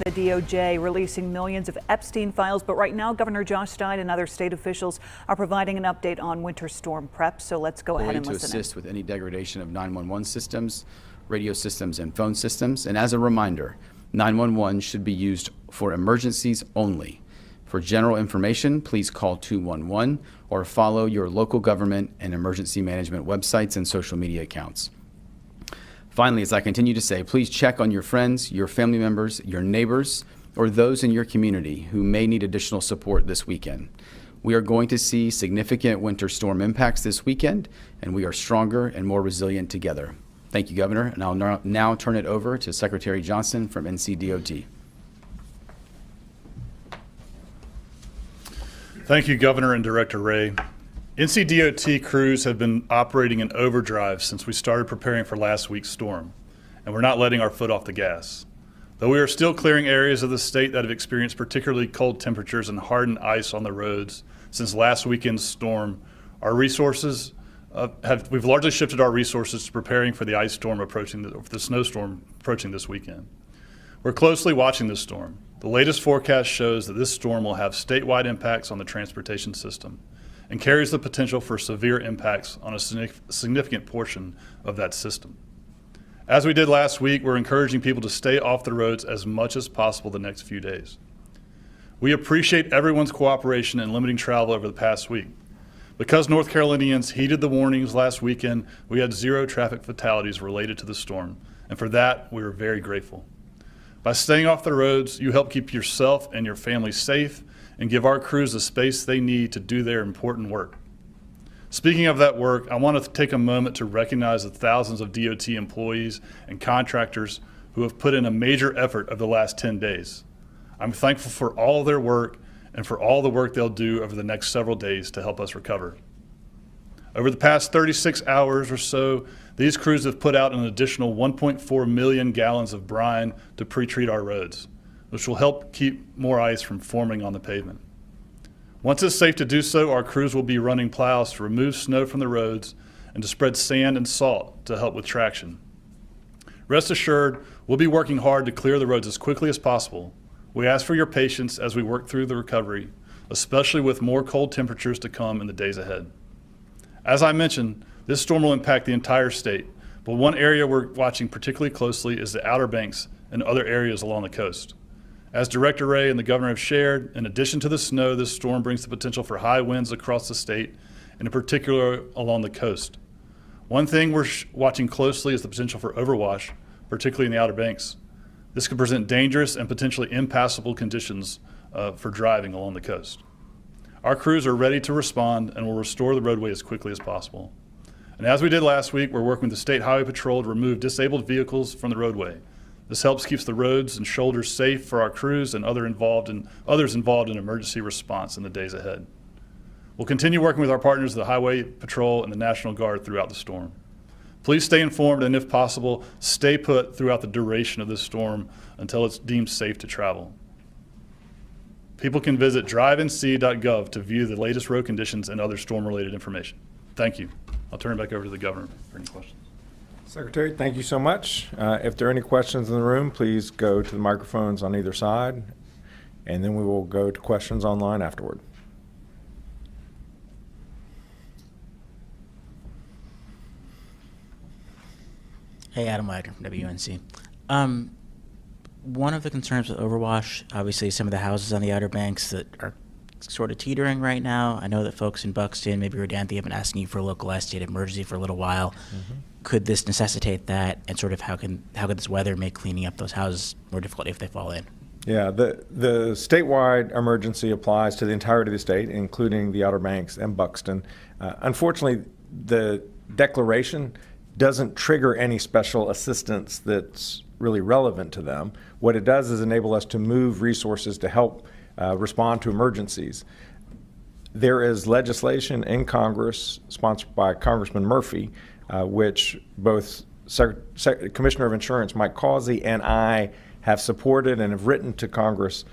The DOJ releasing millions of Epstein files, but right now Governor Josh Stein and other state officials are providing an update on winter storm prep. So let's go ahead and listen to assist with any degradation of 911 systems, radio systems, and phone systems. And as a reminder, 911 should be used for emergencies only. For general information, please call 211 or follow your local government and emergency management websites and social media accounts. Finally, as I continue to say, please check on your friends, your family members, your neighbors, or those in your community who may need additional support this weekend. We are going to see significant winter storm impacts this weekend, and we are stronger and more resilient together. Thank you, Governor, and I'll now turn it over to Secretary Johnson from NCDOT. Thank you, Governor and Director Ray. NCDOT crews have been operating in overdrive since we started preparing for last week's storm, and we're not letting our foot off the gas. Though we are still clearing areas of the state that have experienced particularly cold temperatures and hardened ice on the roads since last weekend's storm, our resources we've largely shifted our resources to preparing for the ice storm approaching, the snowstorm approaching this weekend. We're closely watching this storm. The latest forecast shows that this storm will have statewide impacts on the transportation system and carries the potential for severe impacts on a significant portion of that system. As we did last week, we're encouraging people to stay off the roads as much as possible the next few days. We appreciate everyone's cooperation in limiting travel over the past week. Because North Carolinians heeded the warnings last weekend, we had 0 traffic fatalities related to the storm, and for that, we are very grateful. By staying off the roads, you help keep yourself and your family safe and give our crews the space they need to do their important work. Speaking of that work, I want to take a moment to recognize the thousands of DOT employees and contractors who have put in a major effort over the last 10 days. I'm thankful for all their work and for all the work they'll do over the next several days to help us recover. Over the past 36 hours or so, these crews have put out an additional 1.4 million gallons of brine to pre-treat our roads, which will help keep more ice from forming on the pavement. Once it's safe to do so, our crews will be running plows to remove snow from the roads and to spread sand and salt to help with traction. Rest assured, we'll be working hard to clear the roads as quickly as possible. We ask for your patience as we work through the recovery, especially with more cold temperatures to come in the days ahead. As I mentioned, this storm will impact the entire state, but one area we're watching particularly closely is the Outer Banks and other areas along the coast. As Director Ray and the Governor have shared, in addition to the snow, this storm brings the potential for high winds across the state, and in particular along the coast. One thing we're watching closely is the potential for overwash, particularly in the Outer Banks. This could present dangerous and potentially impassable conditions for driving along the coast. Our crews are ready to respond and will restore the roadway as quickly as possible. And as we did last week, we're working with the State Highway Patrol to remove disabled vehicles from the roadway. This helps keep the roads and shoulders safe for our crews and others involved in emergency response in the days ahead. We'll continue working with our partners, the Highway Patrol and the National Guard, throughout the storm. Please stay informed and, if possible, stay put throughout the duration of this storm until it's deemed safe to travel. People can visit drivenc.gov to view the latest road conditions and other storm-related information. Thank you. I'll turn it back over to the Governor for any questions. Secretary, thank you so much. If there are any questions in the room, please go to the microphones on either side, and then we will go to questions online afterward. Hey, Adam Wagner from WNC. One of the concerns with overwash, obviously some of the houses on the Outer Banks that are sort of teetering right now. I know that folks in Buxton, maybe Rodanthe, have been asking you for a localized state of emergency for a little while. Mm-hmm. Could this necessitate that, and sort of how could this weather make cleaning up those houses more difficult if they fall in? Yeah, the statewide emergency applies to the entirety of the state, including the Outer Banks and Buxton. Unfortunately, the declaration doesn't trigger any special assistance that's really relevant to them. What it does is enable us to move resources to help respond to emergencies. There is legislation in Congress sponsored by Congressman Murphy, which both Commissioner of Insurance Mike Causey and I have supported and have written to Congress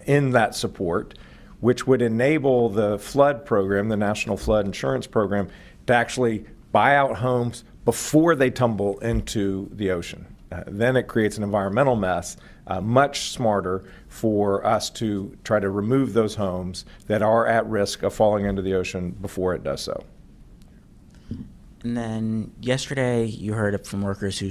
in that support, which would enable the flood program, the National Flood Insurance Program, to actually buy out homes before they tumble into the ocean. then it creates an environmental mess, much smarter for us to try to remove those homes that are at risk of falling into the ocean before it does so. And then yesterday, you heard from workers who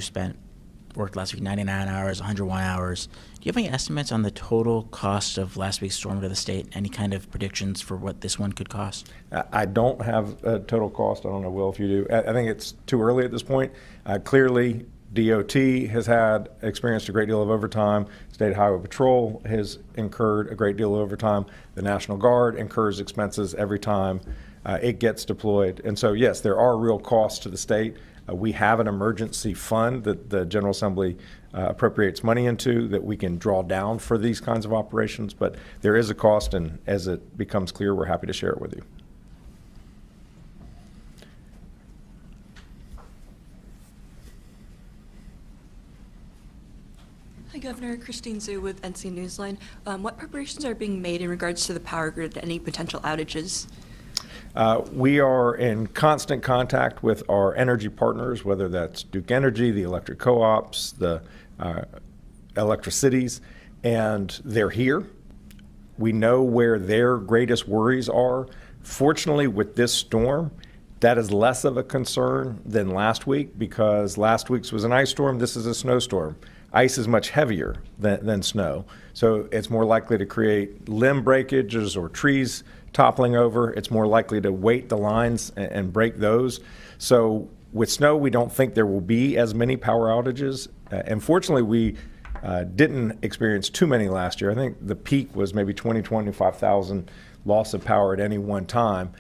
worked last week 99 hours, 101 hours. Do you have any estimates on the total cost of last week's storm to the state? Any kind of predictions for what this one could cost? I don't have a total cost. I don't know, Will, if you do. I think it's too early at this point. Clearly, DOT has experienced a great deal of overtime. State Highway Patrol has incurred a great deal of overtime. The National Guard incurs expenses every time it gets deployed. And so, yes, there are real costs to the state. We have an emergency fund that the General Assembly appropriates money into that we can draw down for these kinds of operations. But there is a cost, and as it becomes clear, we're happy to share it with you. Hi, Governor. Christine Zhu with NC Newsline. What preparations are being made in regards to the power grid and any potential outages? We are in constant contact with our energy partners, whether that's Duke Energy, the electric co-ops, the electricities, and they're here. We know where their greatest worries are. Fortunately, with this storm, that is less of a concern than last week, because last week's was an ice storm. This is a snowstorm. Ice is much heavier than snow, so it's more likely to create limb breakages or trees toppling over. It's more likely to weight the lines and break those. So with snow, we don't think there will be as many power outages. And fortunately, we didn't experience too many last year. I think the peak was maybe 25,000 loss of power at any one time.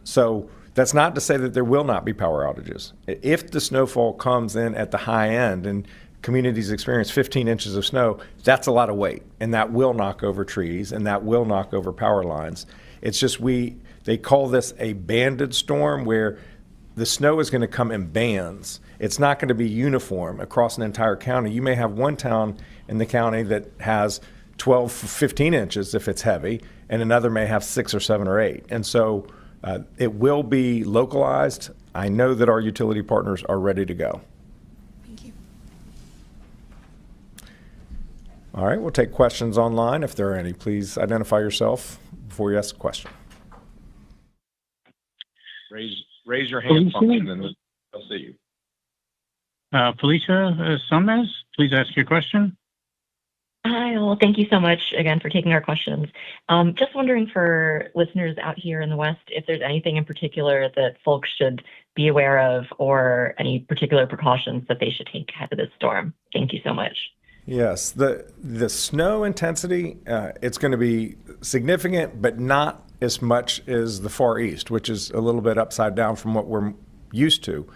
So that's not to say that there will not be power outages. If the snowfall comes in at the high end and communities experience 15 inches of snow, that's a lot of weight, and that will knock over trees, and that will knock over power lines. It's just they call this a banded storm, where the snow is going to come in bands. It's not going to be uniform across an entire county. You may have one town in the county that has 12, 15 inches if it's heavy, and another may have 6 or 7 or 8. And so it will be localized. I know that our utility partners are ready to go. Thank you. All right, we'll take questions online if there are any. Please identify yourself before you ask a question. Raise your hand function and they'll see you. Felicia Summers, please ask your question. Hi, well, thank you so much again for taking our questions. Just wondering for listeners out here in the West, if there's anything in particular that folks should be aware of or any particular precautions that they should take ahead of this storm. Thank you so much. Yes, the snow intensity, it's going to be significant, but not as much as the Far East, which is a little bit upside down from what we're used to.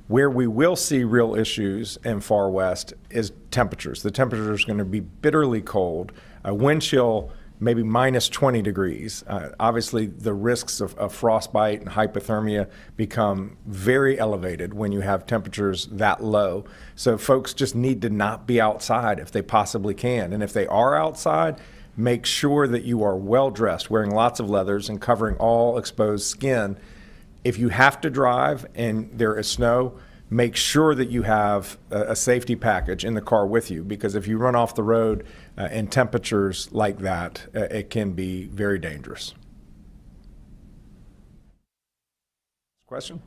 Where we will see real issues in Far West is temperatures. The temperature is going to be bitterly cold. Wind chill, maybe minus 20 degrees. Obviously, the risks of frostbite and hypothermia become very elevated when you have temperatures that low. So folks just need to not be outside if they possibly can. And if they are outside, make sure that you are well dressed, wearing lots of leathers and covering all exposed skin. If you have to drive and there is snow, make sure that you have a safety package in the car with you, because if you run off the road in temperatures like that, it can be very dangerous. Question?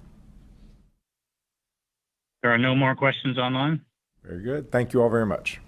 There are no more questions online. Very good. Thank you all very much.